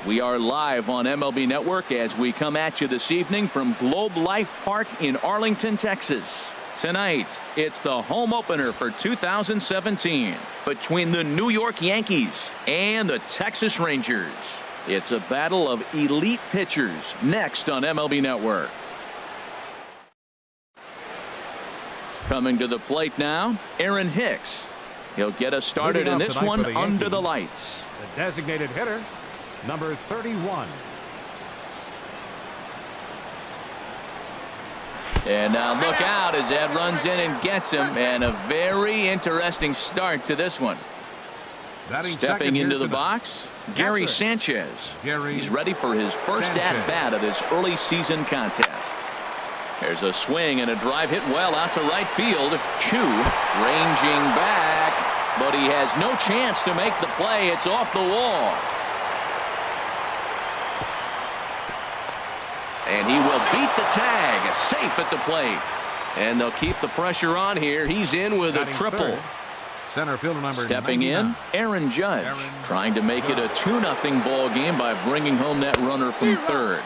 We are live on MLB Network as we come at you this evening from Globe Life Park in Arlington, Texas. Tonight, it's the home opener for 2017 between the New York Yankees and the Texas Rangers. It's a battle of elite pitchers next on MLB Network. Coming to the plate now, Aaron Hicks. He'll get us started in this one under the lights. The designated hitter, number 31. And now look out as that runs in and gets him, and a very interesting start to this one. Stepping into the box, Gary Sanchez. He's ready for his first at-bat of this early season contest. There's a swing and a drive hit well out to right field. Chu ranging back, but he has no chance to make the play. It's off the wall. And he will beat the tag, safe at the plate. And they'll keep the pressure on here. He's in with a triple. Center fielder number Stepping 99. in, Aaron Judge, trying to make it a 2-0 ball game by bringing home that runner from third.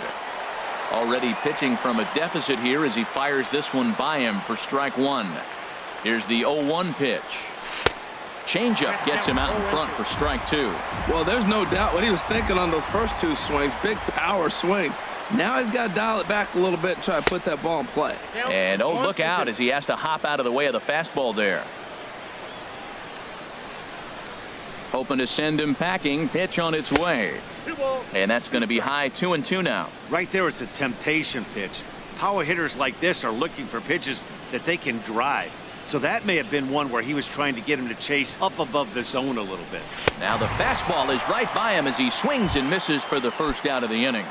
Already pitching from a deficit here as he fires this one by him for strike one. Here's the 0-1 pitch. Changeup gets him out in front for strike two. Well, there's no doubt what he was thinking on those first two swings. Big power swings. Now he's got to dial it back a little bit and try to put that ball in play. And oh, look out as he has to hop out of the way of the fastball there. Hoping to send him packing. Pitch on its way. And that's going to be high 2-2 now. Right there is a temptation pitch. Power hitters like this are looking for pitches that they can drive. So that may have been one where he was trying to get him to chase up above the zone a little bit. Now the fastball is right by him as he swings and misses for the first out of the inning.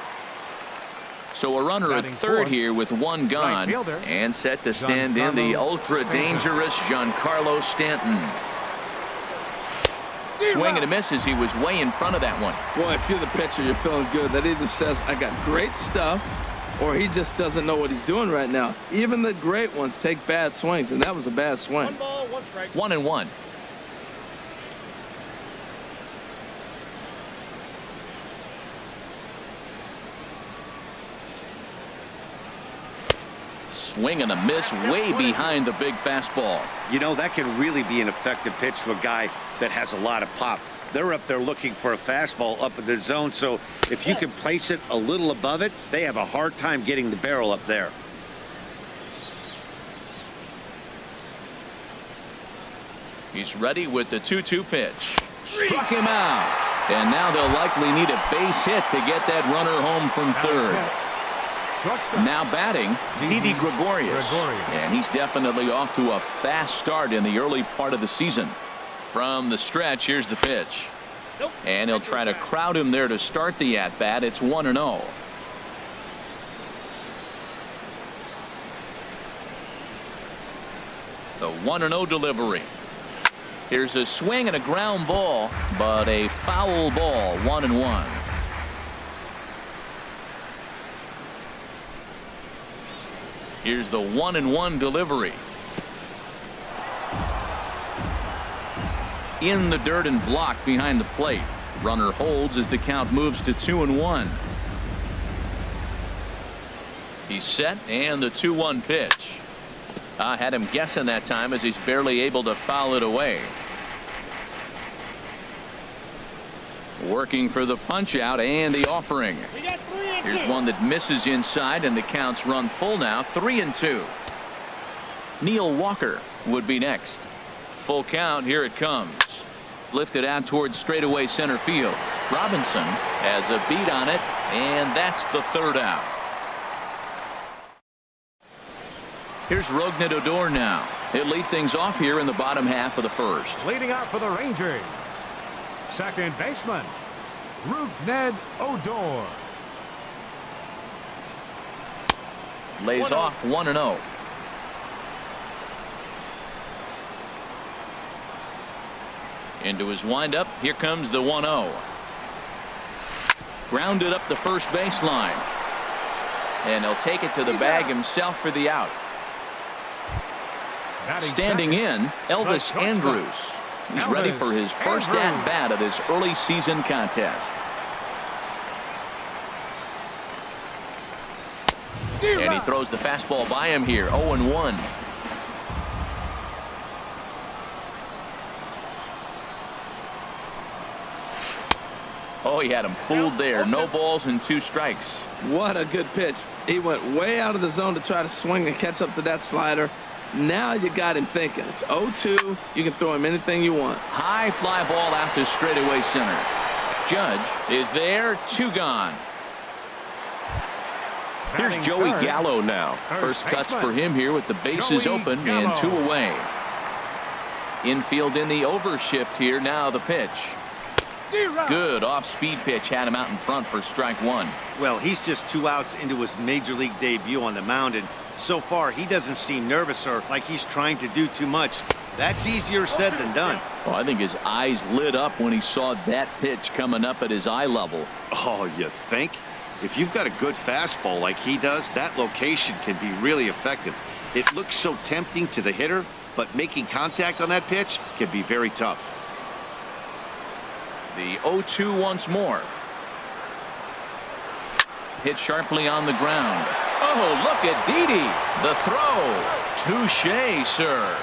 So a runner at third here with one gone and set to stand in the ultra dangerous Giancarlo Stanton. Swing and a miss as he was way in front of that one. Boy, if you're the pitcher, you're feeling good. That either says I got great stuff or he just doesn't know what he's doing right now. Even the great ones take bad swings, and that was a bad swing. 1-1. Swing and a miss way behind the big fastball. You know, that can really be an effective pitch to a guy that has a lot of pop. They're up there looking for a fastball up in the zone, so if you can place it a little above it, they have a hard time getting the barrel up there. He's ready with the 2-2 pitch. Struck him out. And now they'll likely need a base hit to get that runner home from third. Now batting, Didi Gregorius. And he's definitely off to a fast start in the early part of the season. From the stretch, here's the pitch. And he'll try to crowd him there to start the at-bat. It's 1-0. The 1-0 delivery. Here's a swing and a ground ball, but a foul ball, 1-1. Here's the 1-1 delivery. In the dirt and blocked behind the plate. Runner holds as the count moves to 2-1. He's set, and the 2-1 pitch. I had him guessing that time as he's barely able to foul it away. Working for the punch out and the offering. Here's one that misses inside, and the count's run full now, 3-2. Neil Walker would be next. Full count, here it comes. Lifted out towards straightaway center field. Robinson has a beat on it, and that's the third out. Here's Rougned Odor now. He'll lead things off here in the bottom half of the first. Leading out for the Rangers, second baseman, Rougned Odor. Lays off 1-0. Into his windup. Here comes the 1-0. Grounded up the first baseline. And he'll take it to the bag himself for the out. Standing in, Elvis Andrus. He's ready for his first at-bat of this early season contest. And he throws the fastball by him here. 0-1. Oh, he had him fooled there. No balls and 2 strikes. What a good pitch. He went way out of the zone to try to swing and catch up to that slider. Now you got him thinking. It's 0-2. You can throw him anything you want. High fly ball out to straightaway center. Judge is there. 2 gone. Here's Joey Gallo now. First cuts for him here with the bases open and 2 away. Infield in the overshift here. Now the pitch. Good off-speed pitch had him out in front for strike 1. Well, he's just 2 outs into his major league debut on the mound, and so far he doesn't seem nervous or like he's trying to do too much. That's easier said than done. Well, I think his eyes lit up when he saw that pitch coming up at his eye level. Oh, you think? If you've got a good fastball like he does, that location can be really effective. It looks so tempting to the hitter, but making contact on that pitch can be very tough. The 0-2 once more. Hit sharply on the ground. Oh, look at Didi. The throw. Touche, sir.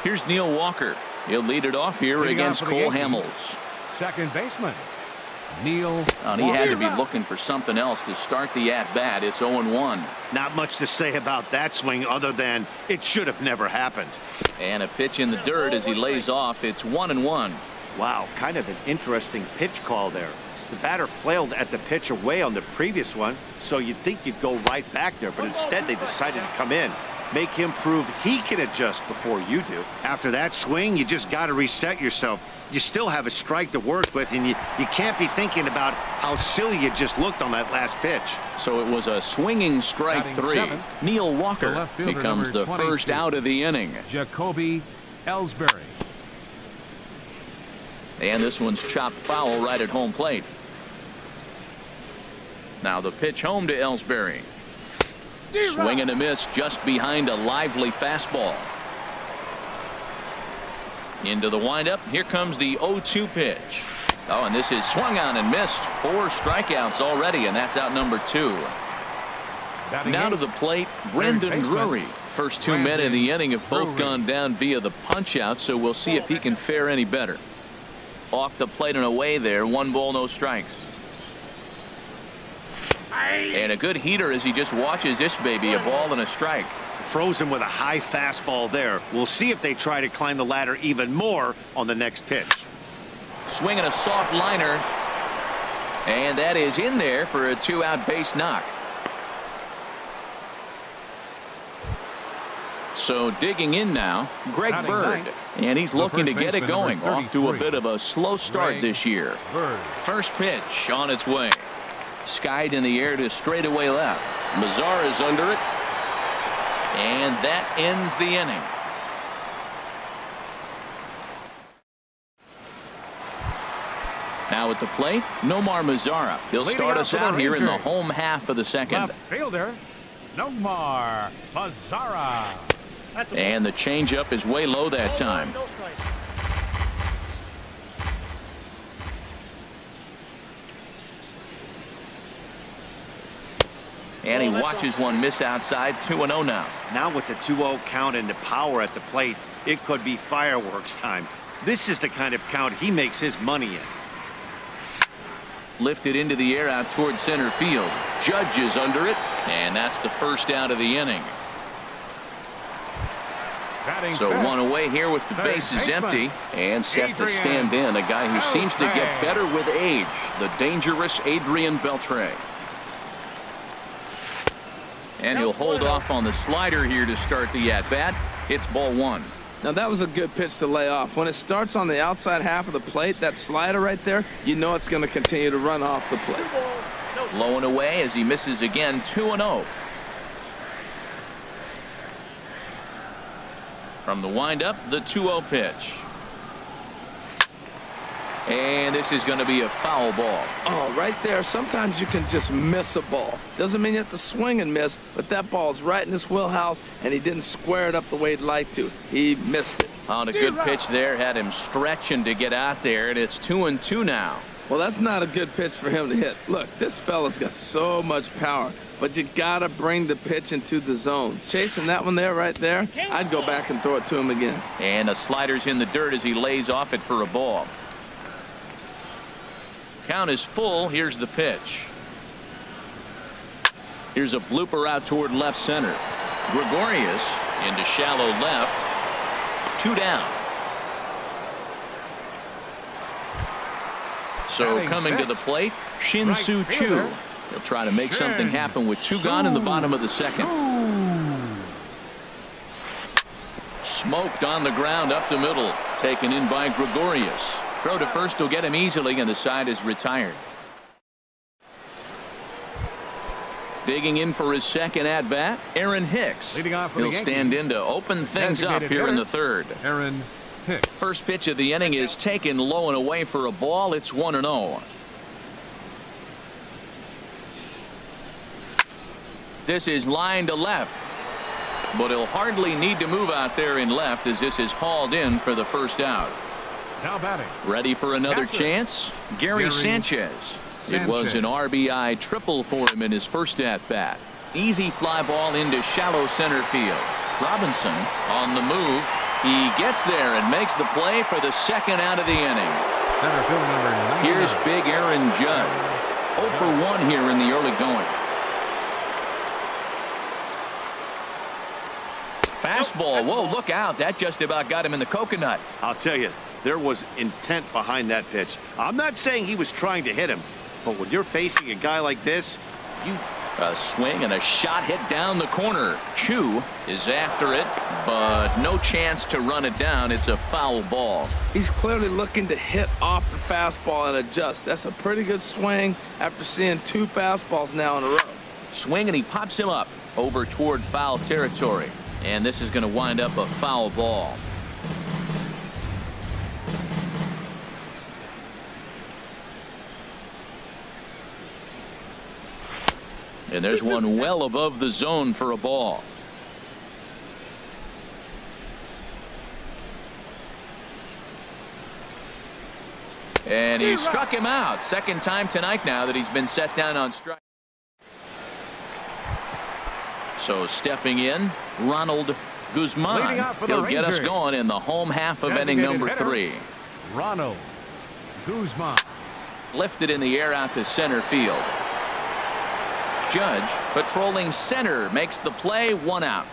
Here's Neil Walker. He'll lead it off here against Cole Hamels. Second baseman, Neil. And he had to be looking for something else to start the at-bat. It's 0-1. Not much to say about that swing other than it should have never happened. And a pitch in the dirt as he lays off. It's 1-1. Wow, kind of an interesting pitch call there. The batter flailed at the pitch away on the previous one, so you'd think you'd go right back there, but instead they decided to come in. Make him prove he can adjust before you do. After that swing, you just got to reset yourself. You still have a strike to work with, and you can't be thinking about how silly you just looked on that last pitch. So it was a swinging strike 3. Neil Walker becomes the first out of the inning. Jacoby Ellsbury. And this one's chopped foul right at home plate. Now the pitch home to Ellsbury. Swing and a miss just behind a lively fastball. Into the windup. Here comes the 0-2 pitch. Oh, and this is swung on and missed. 4 strikeouts already, and that's out number 2. Now to the plate, Brendan Drury. First 2 men in the inning have both gone down via the punch out, so we'll see if he can fare any better. Off the plate and away there. 1 ball, no strikes. And a good heater as he just watches this baby. A ball and a strike. Frozen with a high fastball there. We'll see if they try to climb the ladder even more on the next pitch. Swinging a soft liner. And that is in there for a 2-out base knock. So digging in now, Greg Bird. And he's looking to get it going. Off to a bit of a slow start this year. First pitch on its way. Skied in the air to straightaway left. Mazar is under it. And that ends the inning. Now at the plate, Nomar Mazara. He'll start us out here in the home half of the second. Left fielder, Nomar Mazara. And the changeup is way low that time. And he watches one miss outside. 2-0 now. Now with the 2-0 count and the power at the plate, it could be fireworks time. This is the kind of count he makes his money in. Lifted into the air out toward center field. Judge is under it, and that's the first out of the inning. So 1 away here with the bases empty and set to stand in. A guy who seems to get better with age, the dangerous Adrian Beltre. And he'll hold off on the slider here to start the at-bat. It's ball 1. Now that was a good pitch to lay off. When it starts on the outside half of the plate, that slider right there, you know it's going to continue to run off the plate. Low and away as he misses again. 2-0. From the windup, the 2-0 pitch. And this is going to be a foul ball. Oh, right there. Sometimes you can just miss a ball. Doesn't mean you have to swing and miss, but that ball's right in his wheelhouse, and he didn't square it up the way he'd like to. He missed it. On a good pitch there, had him stretching to get out there, and it's 2-2 now. Well, that's not a good pitch for him to hit. Look, this fella's got so much power, but you got to bring the pitch into the zone. Chasing that one there, right there, I'd go back and throw it to him again. And the slider's in the dirt as he lays off it for a ball. Count is full. Here's the pitch. Here's a blooper out toward left center. Gregorius into shallow left. 2 down. So coming to the plate, Shin-Soo Choo. He'll try to make something happen with 2 gone in the bottom of the second. Smoked on the ground up the middle. Taken in by Gregorius. Throw to first will get him easily, and the side is retired. Digging in for his second at bat, Aaron Hicks. He'll stand in to open things up here in the third. Aaron Hicks. First pitch of the inning is taken low and away for a ball. It's 1-0. This is line to left, but he'll hardly need to move out there in left as this is hauled in for the first out. Now batting. Ready for another chance? Gary Sanchez. It was an RBI triple for him in his first at bat. Easy fly ball into shallow center field. Robinson on the move. He gets there and makes the play for the second out of the inning. Center field number 99. Here's big Aaron Judge. 0 for 1 here in the early going. Fastball. Whoa, look out. That just about got him in the coconut. I'll tell you, there was intent behind that pitch. I'm not saying he was trying to hit him, but when you're facing a guy like this, A swing and a shot hit down the corner. Choo is after it, but no chance to run it down. It's a foul ball. He's clearly looking to hit off the fastball and adjust. That's a pretty good swing after seeing 2 fastballs now in a row. Swing, and he pops him up over toward foul territory. And this is going to wind up a foul ball. And there's one well above the zone for a ball. And he struck him out. Second time tonight now that he's been set down on strike. So stepping in, Ronald Guzman. He'll get us going in the home half of inning number 3. Ronald Guzman. Lifted in the air out to center field. Judge patrolling center makes the play. 1 out.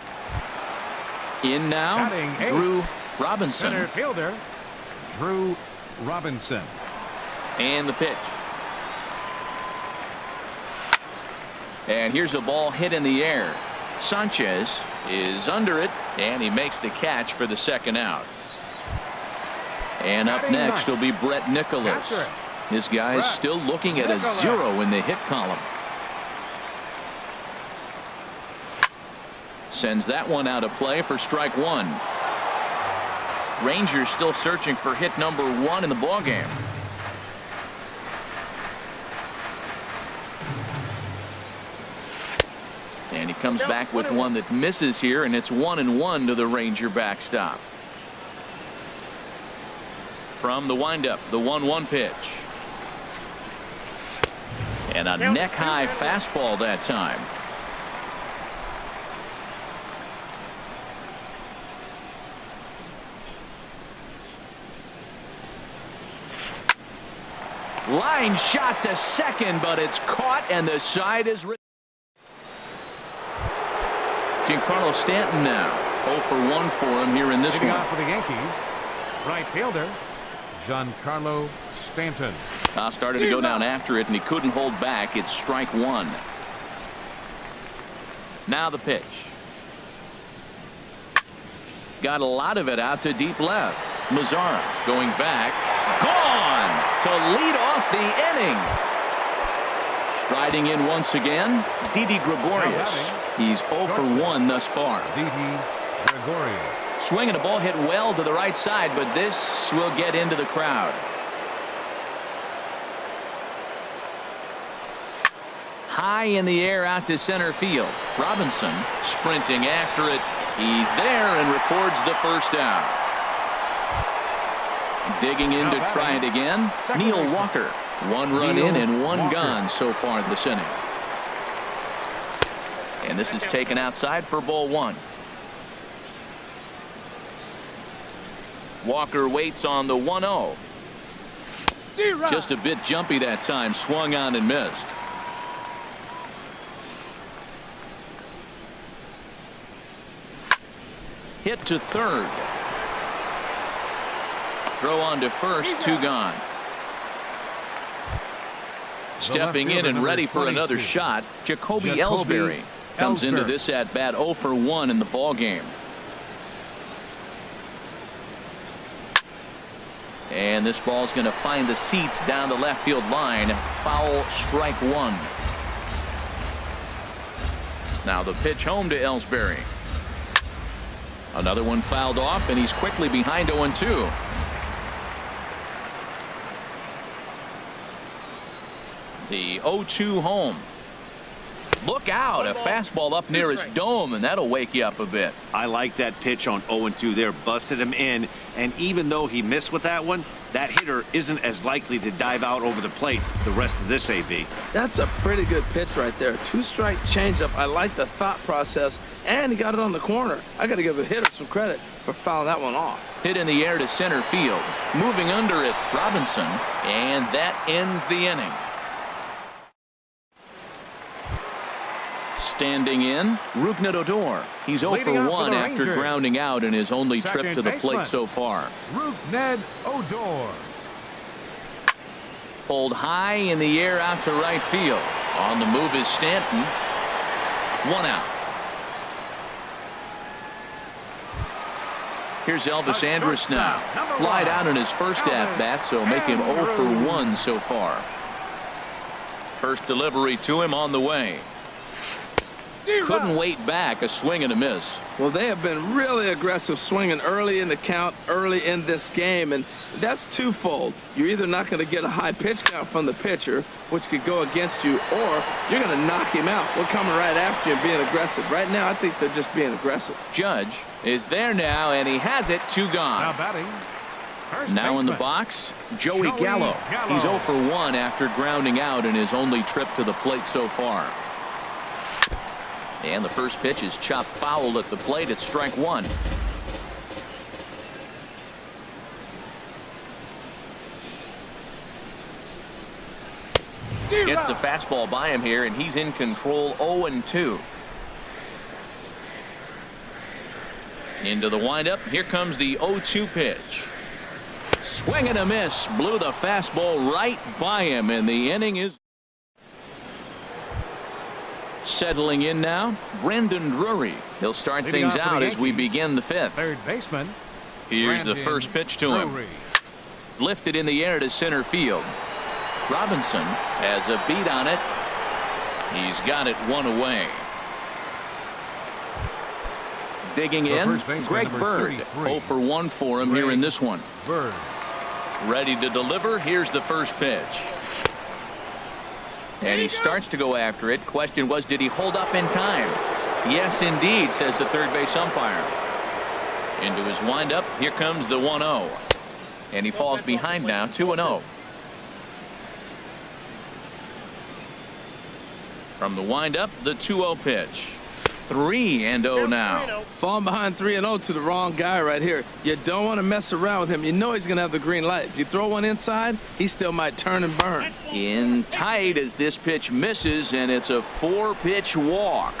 In now, Drew Robinson. Center fielder Drew Robinson. And the pitch. And here's a ball hit in the air. Sanchez is under it, and he makes the catch for the second out. And up next will be Brett Nicholas. This guy is still looking at a 0 in the hit column. Sends that one out of play for strike 1. Rangers still searching for hit number 1 in the ballgame. And he comes back with one that misses here, and it's 1-1 to the Ranger backstop. From the windup, the 1-1 pitch. And a neck-high fastball that time. Line shot to second, but it's caught, and the side is Giancarlo Stanton now 0 for 1 for him here in this one. Off for the Yankees, right fielder Giancarlo Stanton. Started to go down after it, and he couldn't hold back. It's strike 1. Now the pitch. Got a lot of it out to deep left. Mazzara going back. Gone to lead off the inning. Striding in once again, Didi Gregorius. He's 0 for 1 thus far. Didi Gregorius. Swinging a ball hit well to the right side, but this will get into the crowd. High in the air out to center field. Robinson sprinting after it. He's there and records the first out. Digging in to try it again, Neil Walker. One run in and one gone so far this inning. And this is taken outside for ball one. Walker waits on the 1-0. Just a bit jumpy that time. Swung on and missed. Hit to third. Throw on to first. Two gone. Stepping in and ready for another shot, Jacoby Ellsbury comes into this at bat 0 for 1 in the ball game. And this ball's going to find the seats down the left field line. Foul, strike one. Now the pitch home to Ellsbury. Another one fouled off, and he's quickly behind 0-2. The 0-2 home. Look out, a fastball up near his dome, and that'll wake you up a bit. I like that pitch on 0-2 there. Busted him in, and even though he missed with that one, that hitter isn't as likely to dive out over the plate the rest of this AB. That's a pretty good pitch right there. Two-strike changeup. I like the thought process, and he got it on the corner. I got to give the hitter some credit for fouling that one off. Hit in the air to center field. Moving under it, Robinson, and that ends the inning. Standing in, Rougned Odor. He's 0 for 1 after grounding out in his only trip to the plate so far. Rougned Odor. Pulled high in the air out to right field. On the move is Stanton. One out. Here's Elvis Andrus now. Flied out in his first at bat, so make him 0 for 1 so far. First delivery to him on the way. Couldn't wait back. A swing and a miss. Well, they have been really aggressive swinging early in the count, early in this game, and that's twofold. You're either not going to get a high pitch count from the pitcher, which could go against you, or you're going to knock him out. We're coming right after you and being aggressive. Right now, I think they're just being aggressive. Judge is there now, and he has it. Two gone. Now batting. Now in the box, Joey Gallo. He's 0 for 1 after grounding out in his only trip to the plate so far. And the first pitch is chopped foul at the plate. It's strike one. Gets the fastball by him here, and he's in control. 0-2. Into the windup. Here comes the 0-2 pitch. Swing and a miss. Blew the fastball right by him, and the inning is settling in now. Brandon Drury. He'll start things out as we begin the fifth. Third baseman. Here's the first pitch to him. Lifted in the air to center field. Robinson has a beat on it. He's got it one away. Digging in, Greg Bird. 0 for 1 for him here in this one. Bird. Ready to deliver. Here's the first pitch. And he starts to go after it. Question was, did he hold up in time? Yes, indeed, says the third base umpire. Into his windup. Here comes the 1-0. And he falls behind now, 2-0. From the windup, the 2-0 pitch. 3-0 now. Falling behind 3-0 to the wrong guy right here. You don't want to mess around with him. You know he's going to have the green light. If you throw one inside, he still might turn and burn. In tight as this pitch misses, and it's a 4-pitch walk.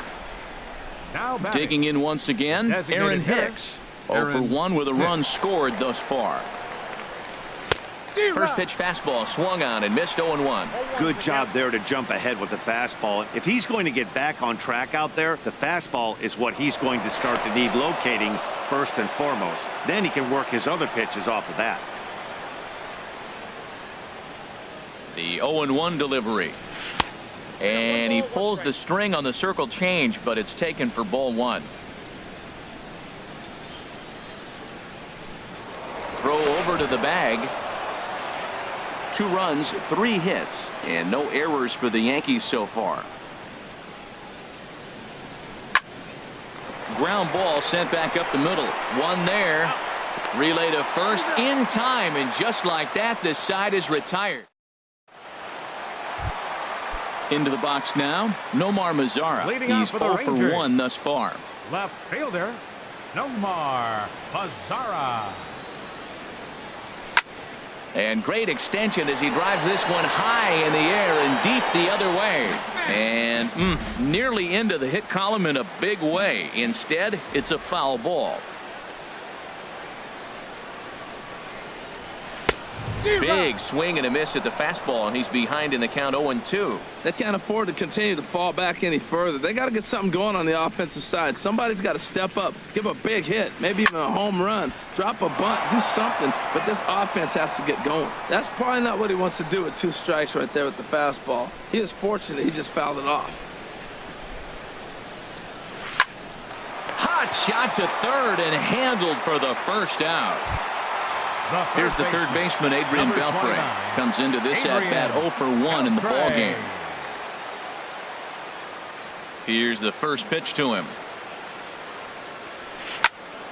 Now digging in once again, Aaron Hicks. 0 for 1 with a run scored thus far. First pitch fastball swung on and missed. 0-1. Good job there to jump ahead with the fastball. If he's going to get back on track out there, the fastball is what he's going to start to need locating first and foremost. Then he can work his other pitches off of that. The 0-1 delivery. And he pulls the string on the circle change, but it's taken for ball one. Throw over to the bag. 2 runs, 3 hits, and no errors for the Yankees so far. Ground ball sent back up the middle. One there. Relay to first in time, and just like that, this side is retired. Into the box now, Nomar Mazara. Leading off He's for the 0 for Rangers. 1 thus far. Left fielder, Nomar Mazara. And great extension as he drives this one high in the air and deep the other way. And nearly into the hit column in a big way. Instead, it's a foul ball. Big swing and a miss at the fastball, and he's behind in the count 0-2. They can't afford to continue to fall back any further. They got to get something going on the offensive side. Somebody's got to step up, give a big hit, maybe even a home run, drop a bunt, do something. But this offense has to get going. That's probably not what he wants to do with 2 strikes right there with the fastball. He is fortunate he just fouled it off. Hot shot to third and handled for the first out. Here's the third baseman, Adrian Beltre. Comes into this at-bat 0 for 1 in the ball game. Here's the first pitch to him.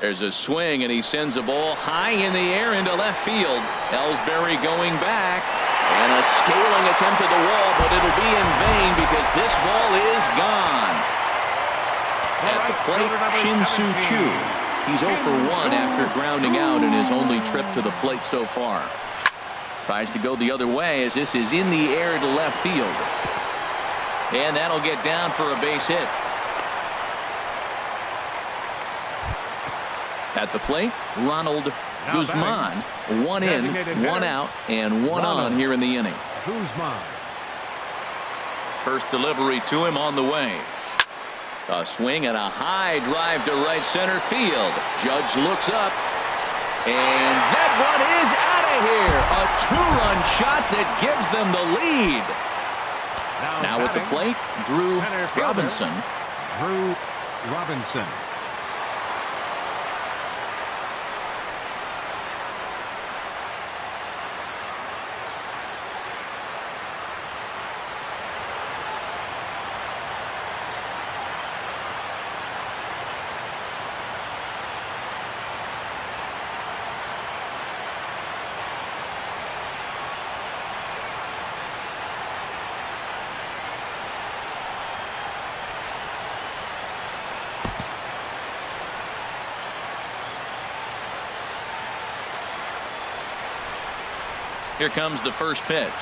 There's a swing, and he sends a ball high in the air into left field. Ellsbury going back, and a scaling attempt at the wall, but it'll be in vain because this ball is gone. At the plate, Shin-Soo Choo. He's 0 for 1 after grounding out in his only trip to the plate so far. Tries to go the other way as this is in the air to left field. And that'll get down for a base hit. At the plate, Ronald Guzman. 1 in, 1 out, and 1 on here in the inning. Guzman. First delivery to him on the way. A swing and a high drive to right center field. Judge looks up, and that one is out of here. A 2-run shot that gives them the lead. Now at the plate, Drew Robinson. Drew Robinson. Here comes the first pitch.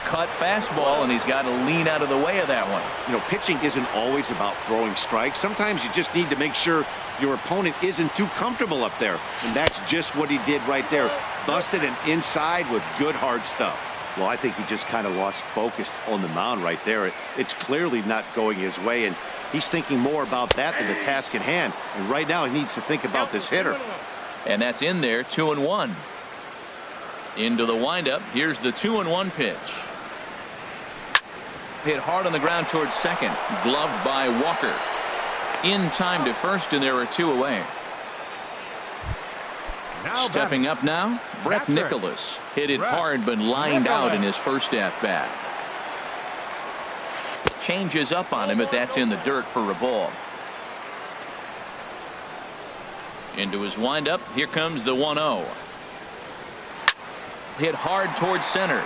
Cut fastball, and he's got to lean out of the way of that one. You know, pitching isn't always about throwing strikes. Sometimes you just need to make sure your opponent isn't too comfortable up there. And that's just what he did right there. Busted him inside with good hard stuff. Well, I think he just kind of lost focus on the mound right there. It's clearly not going his way, and he's thinking more about that than the task at hand. And right now he needs to think about this hitter. And that's in there, 2-1. Into the windup. Here's the 2-1 pitch. Hit hard on the ground towards second. Gloved by Walker. In time to first, and there are 2 away. Stepping up now, Brett Nicholas. Hit it hard but lined out in his first at-bat. Changes up on him, but that's in the dirt for a ball. Into his windup. Here comes the 1-0. Hit hard towards center.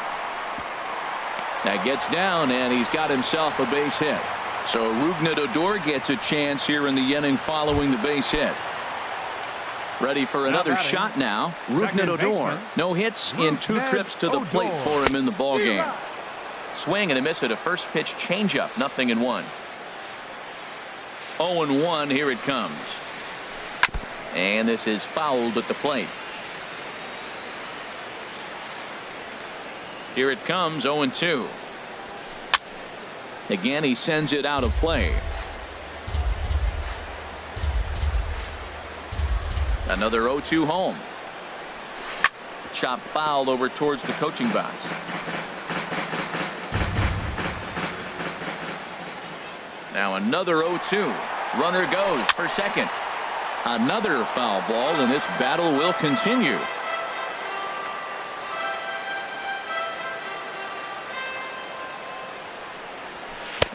That gets down, and he's got himself a base hit. So Rougned Odor gets a chance here in the inning following the base hit. Ready for another shot now. Rougned Odor. No hits in 2 trips to the plate for him in the ball game. Swing and a miss at a first pitch changeup. 0-1. 0-1. Here it comes. And this is fouled at the plate. Here it comes, 0-2. Again, he sends it out of play. Another 0-2 home. Chop fouled over towards the coaching box. Now another 0-2. Runner goes for second. Another foul ball, and this battle will continue.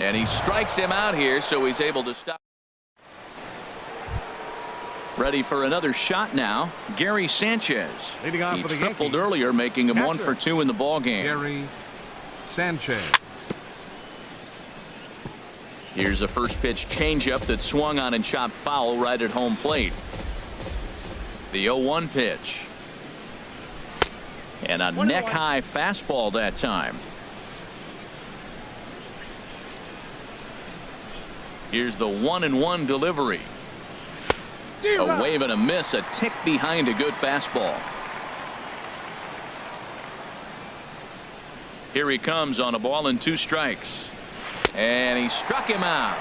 And he strikes him out here, so he's able to stop. Ready for another shot now. Gary Sanchez. Leading off He for the tripled Yankees. earlier, making him Catcher. 1 for 2 in the ball game. Gary Sanchez. Here's a first pitch changeup that swung on and chopped foul right at home plate. The 0-1 pitch. And a neck-high fastball that time. Here's the 1-1 delivery. A wave and a miss, a tick behind a good fastball. Here he comes on a ball and 2 strikes. And he struck him out.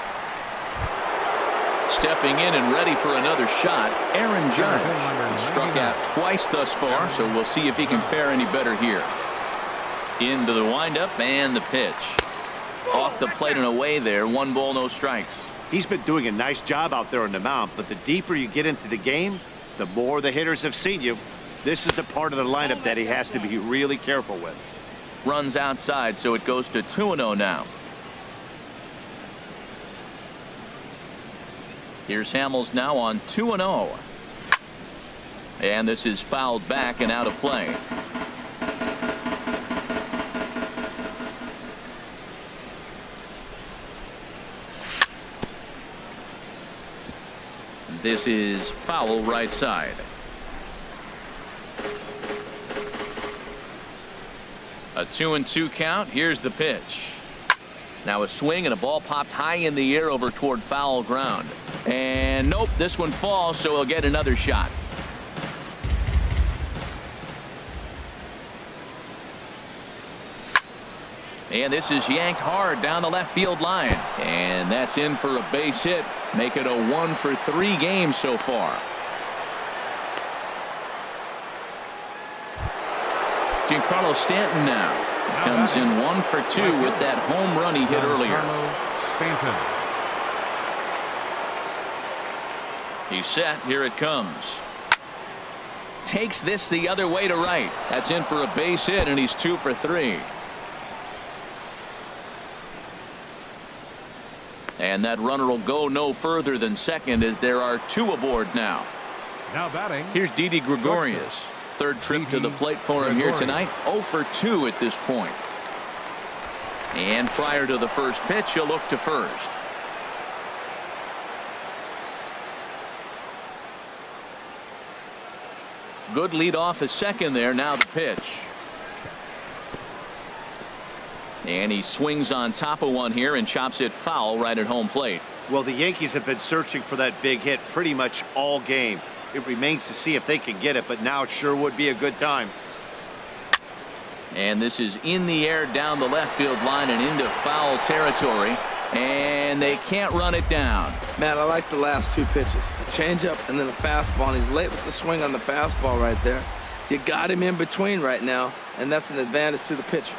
Stepping in and ready for another shot, Aaron Judge. He struck out twice thus far, so we'll see if he can fare any better here. Into the windup and the pitch. Off the plate and away there. 1 ball, no strikes. He's been doing a nice job out there on the mound, but the deeper you get into the game, the more the hitters have seen you. This is the part of the lineup that he has to be really careful with. Runs outside, so it goes to 2-0 now. Here's Hamels now on 2-0. And this is fouled back and out of play. This is foul right side. A 2-2 count. Here's the pitch. Now a swing and a ball popped high in the air over toward foul ground. And nope, this one falls, so he'll get another shot. And this is yanked hard down the left field line. And that's in for a base hit. Make it a 1-for-3 game so far. Giancarlo Stanton now comes in 1-for-2 with that home run he hit earlier. He's set. Here it comes. Takes this the other way to right. That's in for a base hit, and he's 2-for-3. And that runner will go no further than second as there are 2 aboard now. Now batting. Here's Didi Gregorius. Third trip to the plate for him here tonight. 0-for-2 at this point. And prior to the first pitch, he'll look to first. Good lead off at second there. Now the pitch. And he swings on top of one here and chops it foul right at home plate. Well, the Yankees have been searching for that big hit pretty much all game. It remains to see if they can get it, but now it sure would be a good time. And this is in the air down the left field line and into foul territory. And they can't run it down. Man, I like the last 2 pitches. A changeup and then a fastball. And he's late with the swing on the fastball right there. You got him in between right now, and that's an advantage to the pitcher.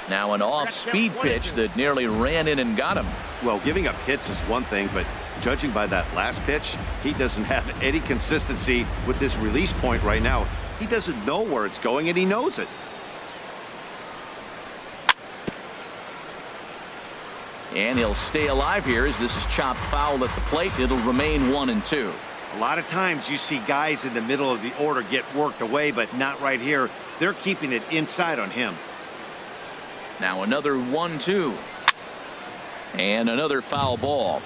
Now an off-speed pitch that nearly ran in and got him. Well, giving up hits is one thing, but judging by that last pitch, he doesn't have any consistency with this release point right now. He doesn't know where it's going, and he knows it. And he'll stay alive here as this is chopped foul at the plate. It'll remain 1-2. A lot of times you see guys in the middle of the order get worked away, but not right here. They're keeping it inside on him. Now another 1-2. And another foul ball.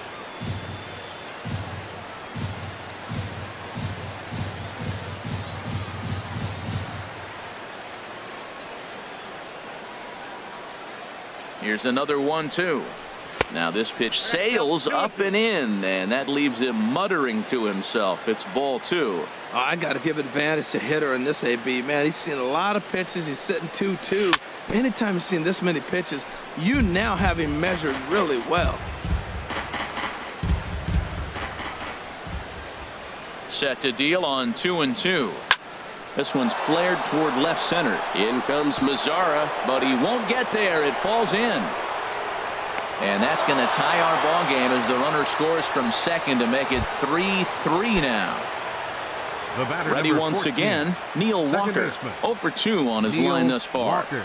Here's another 1-2. Now this pitch sails up and in, and that leaves him muttering to himself. It's ball 2. I got to give advantage to hitter in this AB. Man, he's seen a lot of pitches. He's sitting 2-2. Anytime you've seen this many pitches, you now have him measured really well. Set to deal on 2-2. This one's flared toward left center. In comes Mazzara, but he won't get there. It falls in. And that's going to tie our ball game as the runner scores from second to make it 3-3 now. Ready once 14, again, Neil Walker. 0-for-2 on his line thus far. Walker.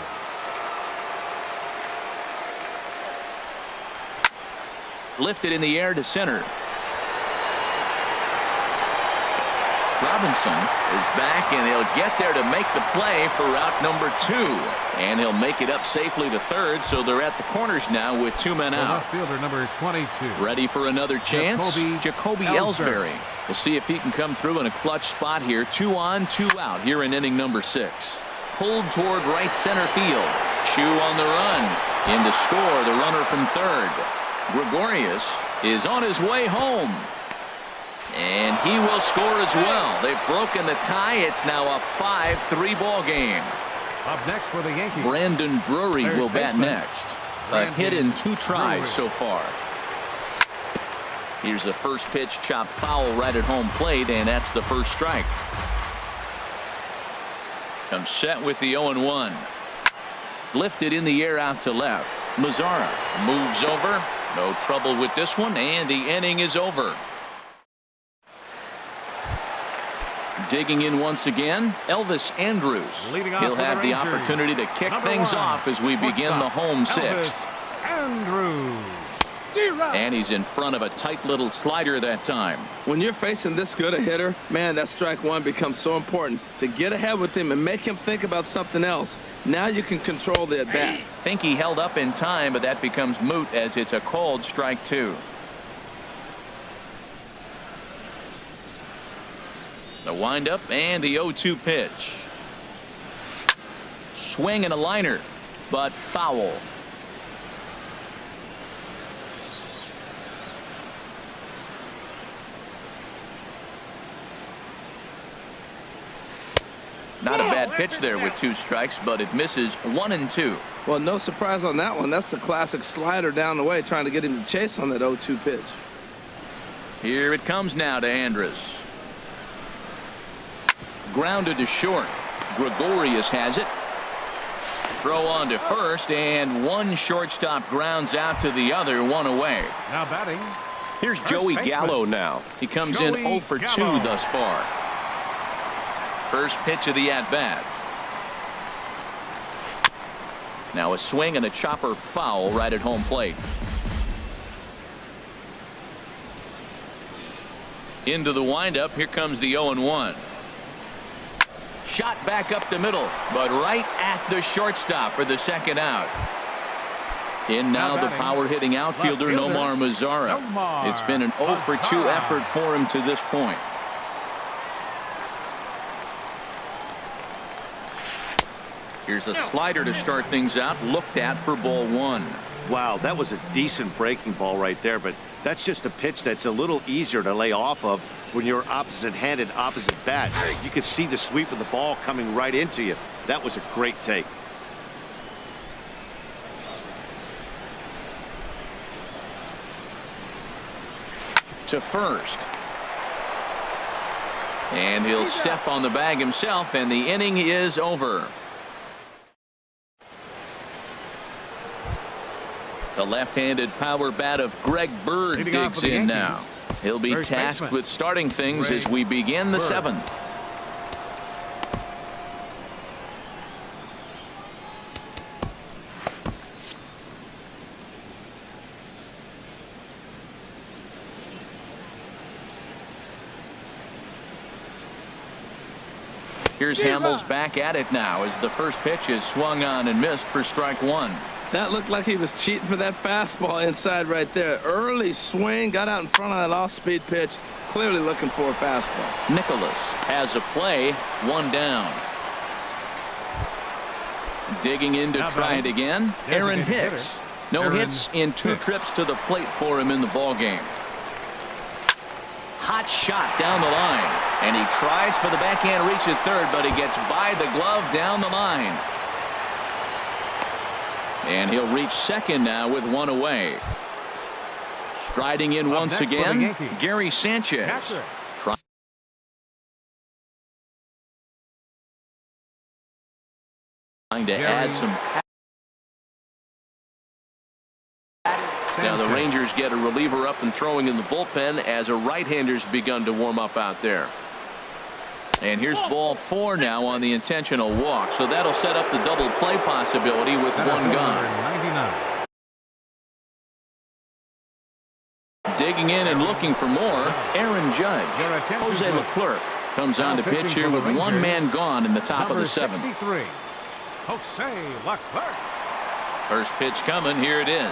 Lifted in the air to center. Robinson is back, and he'll get there to make the play for route number 2. And he'll make it up safely to third, so they're at the corners now with 2 men out. Left fielder number 22. Ready for another chance. Jacoby Ellsbury. Ellsbury. We'll see if he can come through in a clutch spot here. 2 on, 2 out here in inning number 6. Pulled toward right center field. Chu on the run. In to score, the runner from third. Gregorius is on his way home. And he will score as well. They've broken the tie. It's now a 5-3 ball game. Up next for the Yankees, Brandon Drury will bat baseman, next. A hit in 2 tries Drury. so far. Here's the first pitch, chopped foul right at home plate, and that's the first strike. Comes set with the 0-1. Lifted in the air out to left. Mazzara moves over. No trouble with this one, and the inning is over. Digging in once again, Elvis Andrus. Leading off He'll for the have the Rangers, opportunity to kick number things 1, off as we begin the home Elvis 6th. Andrus. And he's in front of a tight little slider that time. When you're facing this good a hitter, man, that strike one becomes so important to get ahead with him and make him think about something else. Now you can control the at bat. Think he held up in time, but that becomes moot as it's a called strike 2. The windup and the 0-2 pitch. Swing and a liner, but foul. Not a bad pitch there with 2 strikes, but it misses 1 and 2. Well, no surprise on that one. That's the classic slider down the way, trying to get him to chase on that 0-2 pitch. Here it comes now to Andrus. Grounded to short. Gregorius has it. Throw on to first, and one shortstop grounds out to the other, 1 away. Now batting, Here's first Joey baseman, Gallo now. He comes in Joey 0 for 2 Gallo. thus far. First pitch of the at-bat. Now a swing and a chopper foul right at home plate. Into the windup. Here comes the 0-1. Shot back up the middle, but right at the shortstop for the second out. In now the power-hitting outfielder Nomar Mazzara. It's been an 0 for 2 effort for him to this point. Here's a slider to start things out, looked at for ball 1. Wow, that was a decent breaking ball right there, but that's just a pitch that's a little easier to lay off of when you're opposite-handed, opposite bat. You can see the sweep of the ball coming right into you. That was a great take. To first. And he'll step on the bag himself, and the inning is over. The left-handed power bat of Greg Bird digs in now. He'll be tasked with starting things as we begin the 7th. Here's Hamels back at it now as the first pitch is swung on and missed for strike 1. That looked like he was cheating for that fastball inside right there. Early swing, got out in front of that off-speed pitch, clearly looking for a fastball. Nicholas has a play, 1 down. Digging in to try it again, Aaron Hicks. No hits in 2 trips to the plate for him in the ballgame. Hot shot down the line, and he tries for the backhand reach at third, but he gets by the glove down the line. And he'll reach second now with 1 away. Striding in once again, Gary Sanchez. Trying to add some. Now the Rangers get a reliever up and throwing in the bullpen as a right-hander's begun to warm up out there. And here's ball 4 now on the intentional walk. So that'll set up the double play possibility with 1 gone. Digging in and looking for more, Aaron Judge. Jose Leclerc Comes on to pitch here with one man gone in the top of the seventh. 63, Jose Leclerc. First pitch coming. Here it is.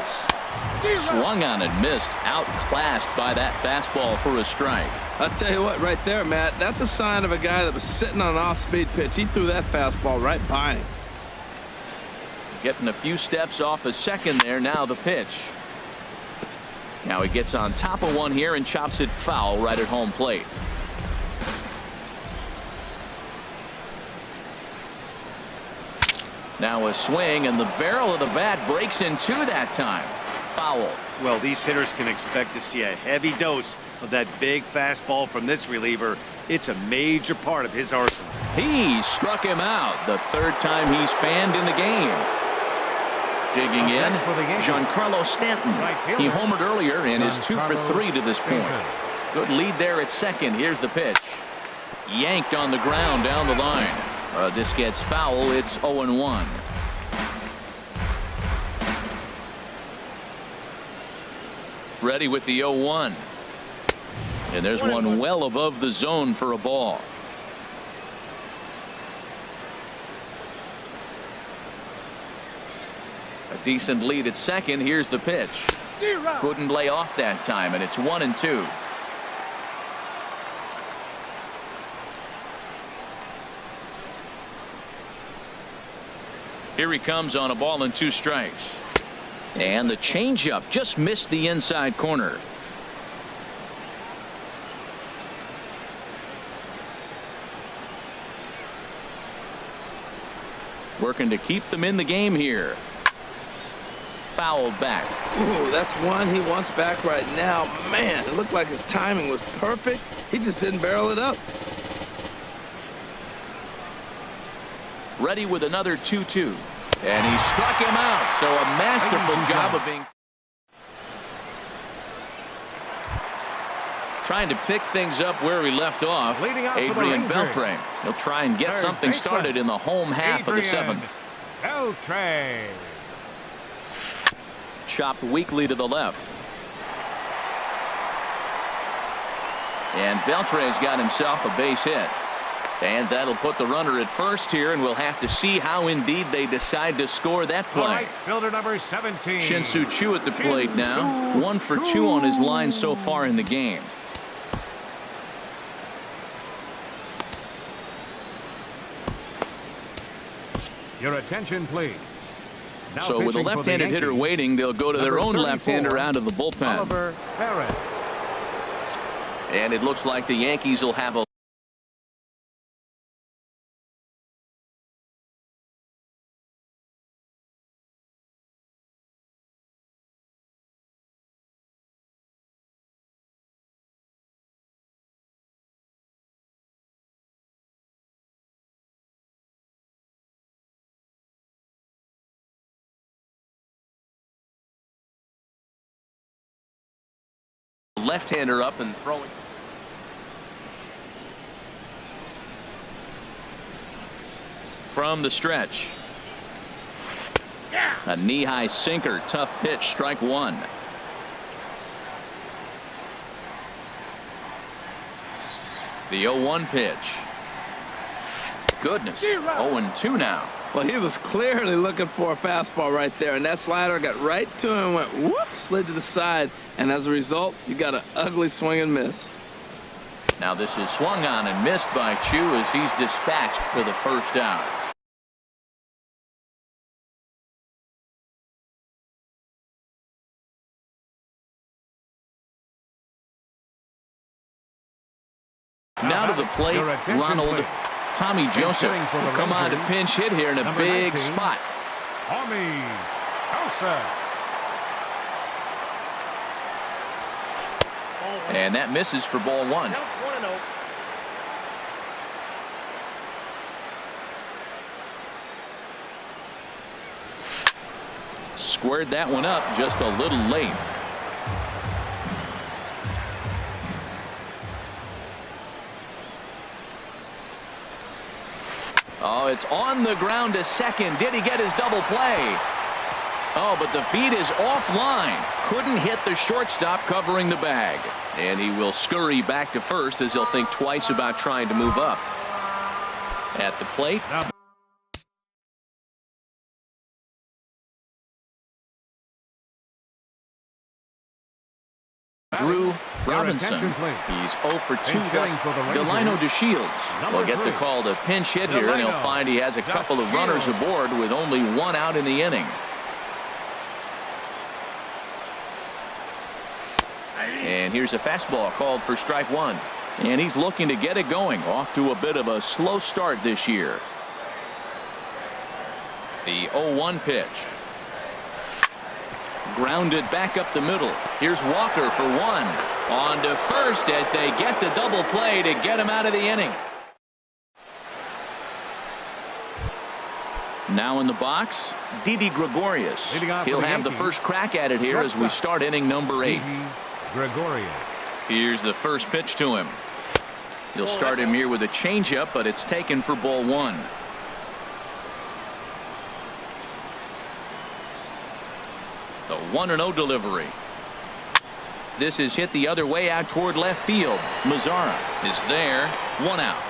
Swung on and missed. Outclassed by that fastball for a strike. I'll tell you what, right there, Matt, that's a sign of a guy that was sitting on an off-speed pitch. He threw that fastball right by him. Getting a few steps off a second there. Now the pitch. Now he gets on top of one here and chops it foul right at home plate. Now a swing, and the barrel of the bat breaks in two that time. Foul. Well, these hitters can expect to see a heavy dose of that big fastball from this reliever. It's a major part of his arsenal. He struck him out the third time he's fanned in the game. Digging in, Giancarlo Stanton. He homered earlier and is 2 for 3 to this point. Good lead there at second. Here's the pitch. Yanked on the ground down the line. This gets foul. It's 0-1. Ready with the 0-1. And there's one well above the zone for a ball. A decent lead at second. Here's the pitch. Couldn't lay off that time, and it's 1-2. Here he comes on a ball and 2 strikes. And the changeup just missed the inside corner. Working to keep them in the game here. Fouled back. Ooh, that's one he wants back right now. Man, it looked like his timing was perfect. He just didn't barrel it up. Ready with another 2-2. And he struck him out. So a masterful job of being trying to pick things up where he left off. Adrian Beltre. He'll try and get something started in the home half of the seventh. Beltre. Chopped weakly to the left. And Beltre's got himself a base hit. And that'll put the runner at first here, and we'll have to see how indeed they decide to score that play. Right, fielder number 17. Shin-Soo Choo at the plate now. 1 for 2 on his line so far in the game. Your attention, please. Now So with a pitching for the left-handed hitter Yankees, waiting, they'll go to their number own 34, left-hander out of the bullpen. Oliver Barrett. And it looks like the Yankees will have a left-hander up and throwing. From the stretch. A knee-high sinker. Tough pitch. Strike 1. The 0-1 pitch. Goodness. 0-2 now. Well, he was clearly looking for a fastball right there, and that slider got right to him and went whoop, slid to the side, and as a result, you got an ugly swing and miss. Now this is swung on and missed by Choo as he's dispatched for the first out. Now to the plate, Ronald Tommy Joseph will come on to pinch hit here in a big 19, spot. Tommy Joseph. And that misses for ball 1. Squared that one up just a little late. Oh, it's on the ground to second. Did he get his double play? Oh, but the feed is offline. Couldn't hit the shortstop covering the bag. And he will scurry back to first as he'll think twice about trying to move up. At the plate. Drew Robinson. He's 0 for 2. Delino DeShields will get the call to pinch hit here, and he'll find he has a couple of runners aboard with only one out in the inning. And here's a fastball called for strike one. And he's looking to get it going. Off to a bit of a slow start this year. The 0-1 pitch. Grounded back up the middle. Here's Walker for one. On to first as they get the double play to get him out of the inning. Now in the box, Didi Gregorius. He'll have the first crack at it here as we start inning number 8. Gregorius. Here's the first pitch to him. He'll start him here with a changeup, but it's taken for ball 1. The 1-0 delivery. This is hit the other way out toward left field. Mazzara is there. 1 out.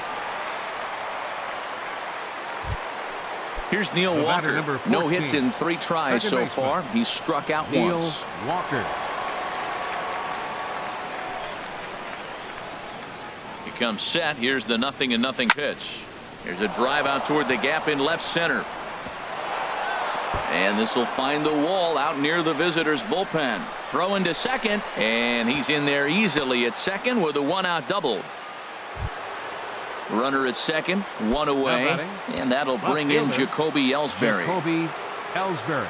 Here's Neil Walker. No hits in 3 tries so far. He's struck out once. Walker. He comes set. Here's the 0-0 pitch. Here's a drive out toward the gap in left center. And this will find the wall out near the visitors' bullpen. Throw into second, and he's in there easily at second with a 1-out double. Runner at second, 1 away, and that'll bring in Jacoby Ellsbury. Jacoby Ellsbury.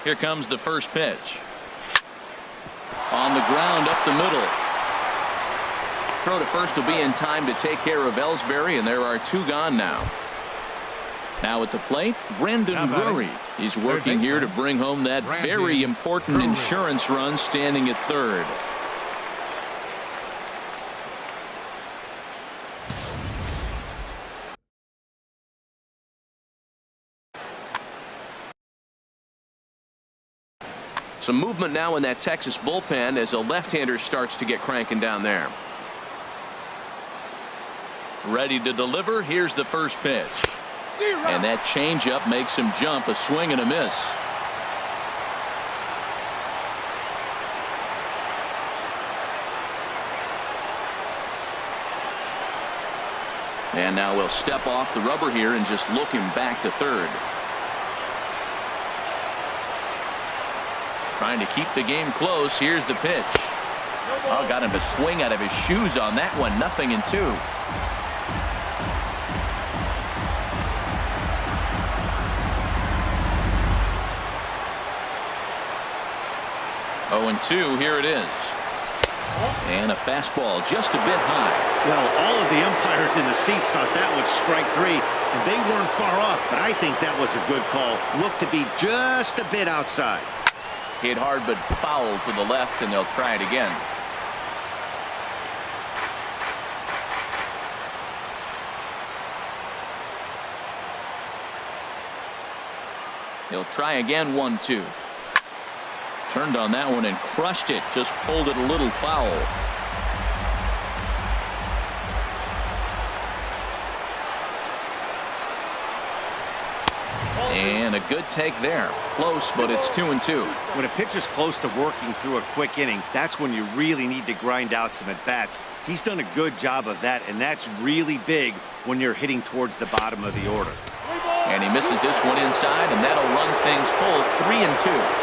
Here comes the first pitch. On the ground up the middle. Throw to first will be in time to take care of Ellsbury, and there are 2 gone now. Now at the plate, Brandon Drury. He's working here to bring home that very important insurance run, standing at third. Some movement now in that Texas bullpen as a left-hander starts to get cranking down there. Ready to deliver. Here's the first pitch. And that changeup makes him jump. A swing and a miss. And now we'll step off the rubber here and just look him back to third. Trying to keep the game close. Here's the pitch. Oh, got him to swing out of his shoes on that one. 0-2. Oh-2. Here it is. And a fastball just a bit high. Well, all of the umpires in the seats thought that was strike 3, and they weren't far off, but I think that was a good call. Looked to be just a bit outside. Hit hard but foul to the left, and they'll try it again. He'll try again. 1-2. Turned on that one and crushed it. Just pulled it a little foul. And a good take there. Close, but it's 2-2. When a pitcher's close to working through a quick inning, that's when you really need to grind out some at-bats. He's done a good job of that, and that's really big when you're hitting towards the bottom of the order. And he misses this one inside, and that'll run things full. 3-2.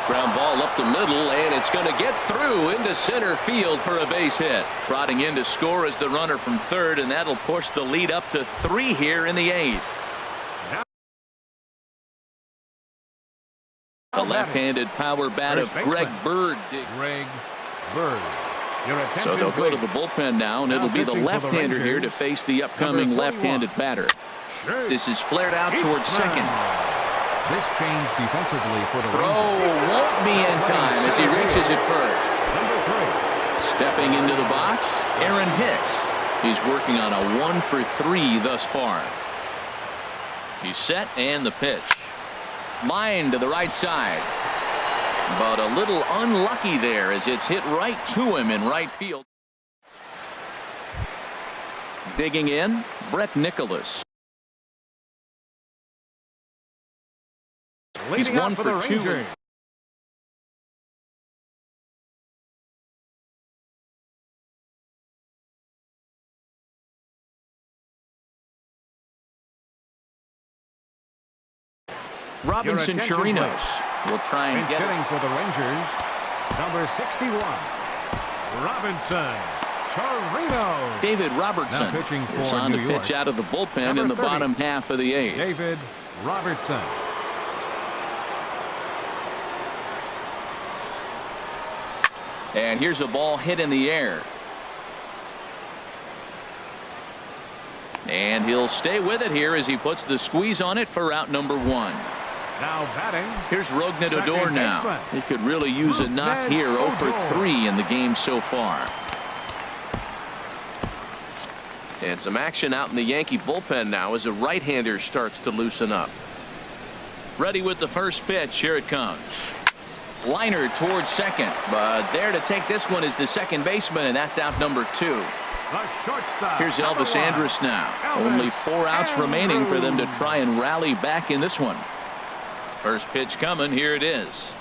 Ground ball up the middle, and it's going to get through into center field for a base hit. Trotting in to score is the runner from third, and that'll push the lead up to 3 here in the 8th. The left-handed power bat of Greg Bird. So they'll go to the bullpen now, and it'll be the left-hander here to face the upcoming left-handed batter. This is flared out towards second. This change defensively for the throw won't be in time as he reaches it first. Stepping into the box, Aaron Hicks. He's working on a 1 for 3 thus far. He's set and the pitch. Line to the right side. But a little unlucky there as it's hit right to him in right field. Digging in, Brett Nicholas. He's 1 for 2. Robinson Chirinos will try and get it. For the Rangers, number 61, Robinson Chirinos. David Robertson is on to pitch out of the bullpen in the bottom half of the 8th. David Robertson. And here's a ball hit in the air. And he'll stay with it here as he puts the squeeze on it for out number 1. Now batting. Here's Rougned Odor now. He could really use a knock here. 0 for 3 in the game so far. And some action out in the Yankee bullpen now as a right-hander starts to loosen up. Ready with the first pitch. Here it comes. Liner towards second, but there to take this one is the second baseman, and that's out number 2. Here's Elvis Andrus now. Only 4 outs remaining for them to try and rally back in this one. First pitch coming. Here it is.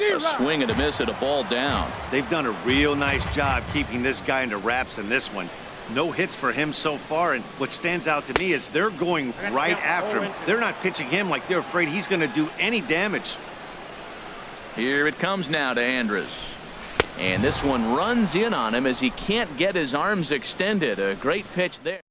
A swing and a miss at a ball down. They've done a real nice job keeping this guy into wraps in this one. No hits for him so far, and what stands out to me is they're going right after him. They're not pitching him like they're afraid he's going to do any damage. Here it comes now to Andrus. And this one runs in on him as he can't get his arms extended. A great pitch there.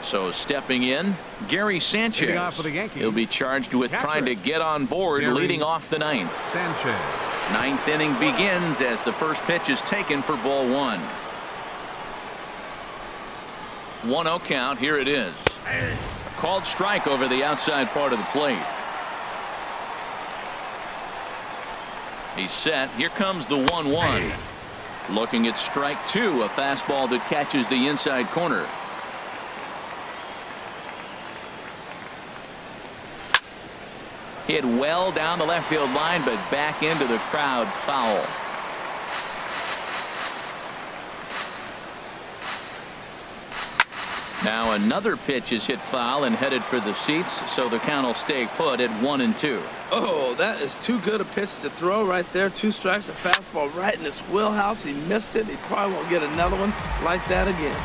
So stepping in, Gary Sanchez. He'll be charged with trying to get on board, leading off the 9th. Sanchez. 9th inning begins as the first pitch is taken for ball 1. 1-0 count. Here it is. Called strike over the outside part of the plate. He's set. Here comes the 1-1. Looking at strike 2, a fastball that catches the inside corner. Hit well down the left field line, but back into the crowd, foul. Now another pitch is hit foul and headed for the seats, so the count will stay put at 1-2. Oh, that is too good a pitch to throw right there. 2 strikes, a fastball right in his wheelhouse. He missed it. He probably won't get another one like that again.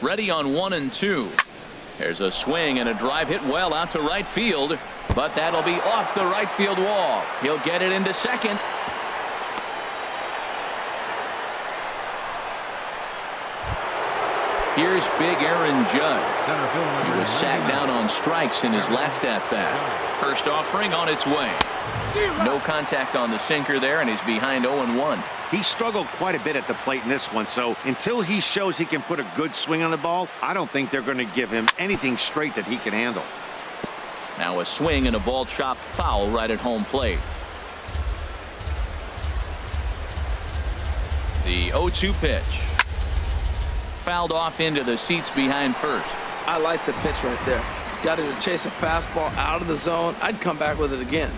Ready on 1-2. There's a swing and a drive hit well out to right field, but that'll be off the right field wall. He'll get it into second. Here's big Aaron Judge. He was sagged down on strikes in his last at-bat. First offering on its way. No contact on the sinker there, and he's behind 0-1. He struggled quite a bit at the plate in this one, so until he shows he can put a good swing on the ball, I don't think they're going to give him anything straight that he can handle. Now a swing and a ball chopped foul right at home plate. The 0-2 pitch. Fouled off into the seats behind first. I like the pitch right there. Got him to chase a fastball out of the zone. I'd come back with it again.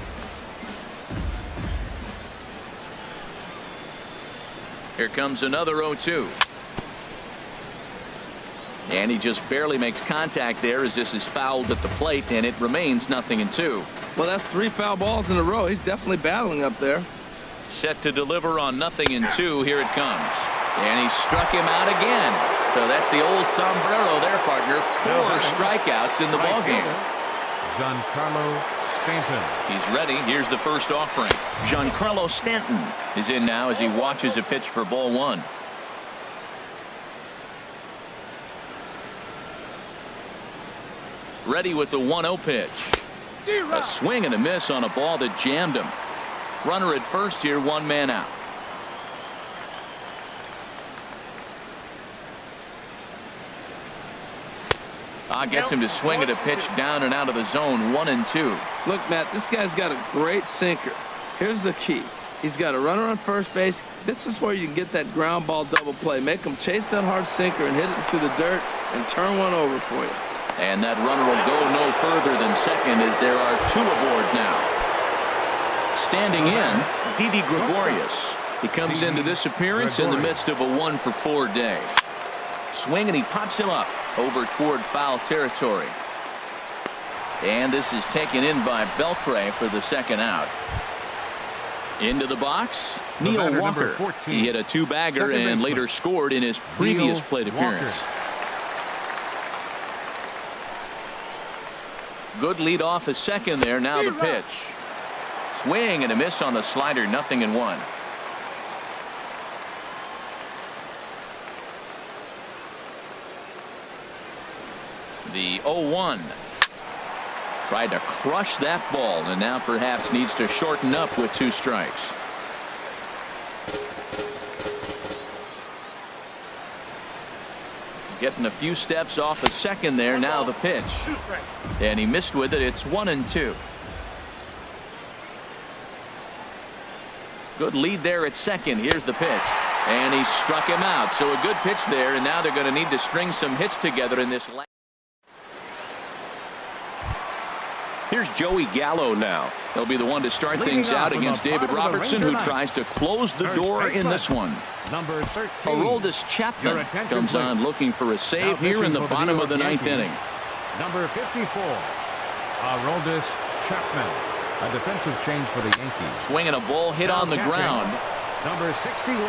Here comes another 0-2. And he just barely makes contact there as this is fouled at the plate, and it remains 0-2. Well, that's 3 foul balls in a row. He's definitely battling up there. Set to deliver on 0-2. Here it comes. And he struck him out again. So that's the old sombrero there, partner. 4 strikeouts in the ballgame. Giancarlo Stanton. He's ready. Here's the first offering. Giancarlo Stanton is in now as he watches a pitch for ball 1. Ready with the 1-0 pitch. A swing and a miss on a ball that jammed him. Runner at first here, 1 man out. Gets him to swing at a pitch down and out of the zone. 1-2. Look, Matt, this guy's got a great sinker. Here's the key. He's got a runner on first base. This is where you can get that ground ball double play. Make him chase that hard sinker and hit it into the dirt and turn one over for you. And that runner will go no further than second as there are 2 aboard now. Standing in, Didi Gregorius. He comes into this appearance in the midst of a 1-for-4 day. Swing, and he pops him up over toward foul territory. And this is taken in by Beltre for the second out. Into the box, Neil Walker. He hit a 2-bagger and later scored in his previous plate appearance. Good lead off a second there. Now the pitch. Swing and a miss on the slider. 0-1. The 0-1. Tried to crush that ball and now perhaps needs to shorten up with 2 strikes. Getting a few steps off a second there. Now the pitch. And he missed with it. It's 1-2. Good lead there at second. Here's the pitch. And he struck him out. So a good pitch there. And now they're going to need to string some hits together in this last. Here's Joey Gallo now. He'll be the one to start things out against David Robertson, who tries to close the door in this one. Number 13. Aroldis Chapman comes on looking for a save here in the bottom of the 9th inning. Number 54. Aroldis Chapman. A defensive change for the Yankees. Swinging a ball hit on the ground. Number 61.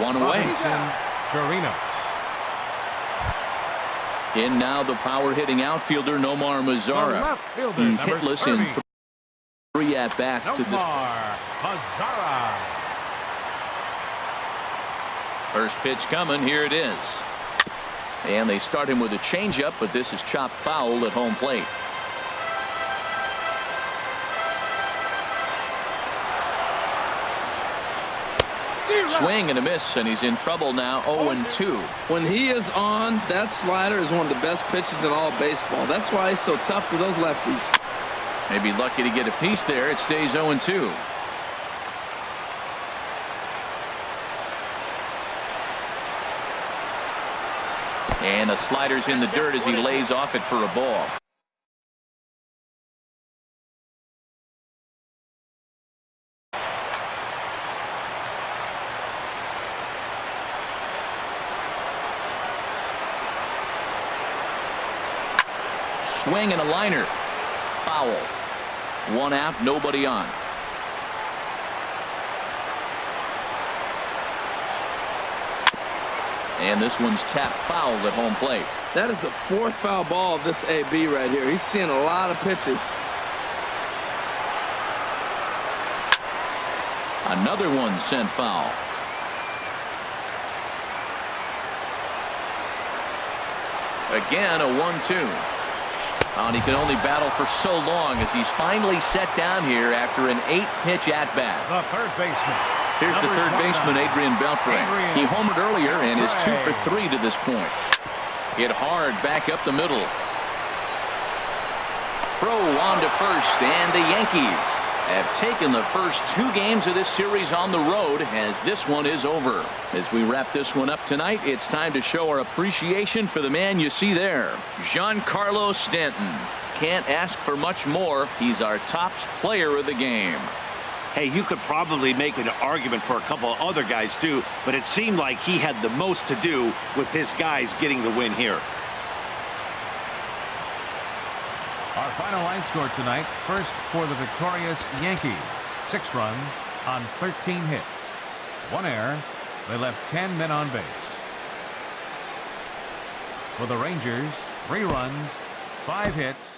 1 away. Chirino. In now the power-hitting outfielder Nomar Mazara. He's hitless in 3 at-bats to this. Mazara. First pitch coming. Here it is. And they start him with a changeup, but this is chopped foul at home plate. Swing and a miss, and he's in trouble now. 0-2. When he is on, that slider is one of the best pitches in all of baseball. That's why he's so tough to those lefties. Maybe lucky to get a piece there. It stays 0-2. And a slider's in the dirt as he lays off it for a ball. Swing and a liner. Foul. 1 out, nobody on. And this one's tapped foul at home plate. That is the 4th foul ball of this AB right here. He's seeing a lot of pitches. Another one sent foul. Again, a 1-2. And he can only battle for so long as he's finally set down here after an 8-pitch at-bat. The third baseman. Here's the third baseman, Adrian Beltre. He homered earlier and is 2 for 3 to this point. Hit hard back up the middle. Throw on to first, and the Yankees have taken the first 2 games of this series on the road as this one is over. As we wrap this one up tonight, it's time to show our appreciation for the man you see there, Giancarlo Stanton. Can't ask for much more. He's our top player of the game. Hey, you could probably make an argument for a couple of other guys too, but it seemed like he had the most to do with his guys getting the win here. Our final line score tonight. First for the victorious Yankees. 6 runs on 13 hits. 1 error. They left 10 men on base. For the Rangers, 3 runs, 5 hits,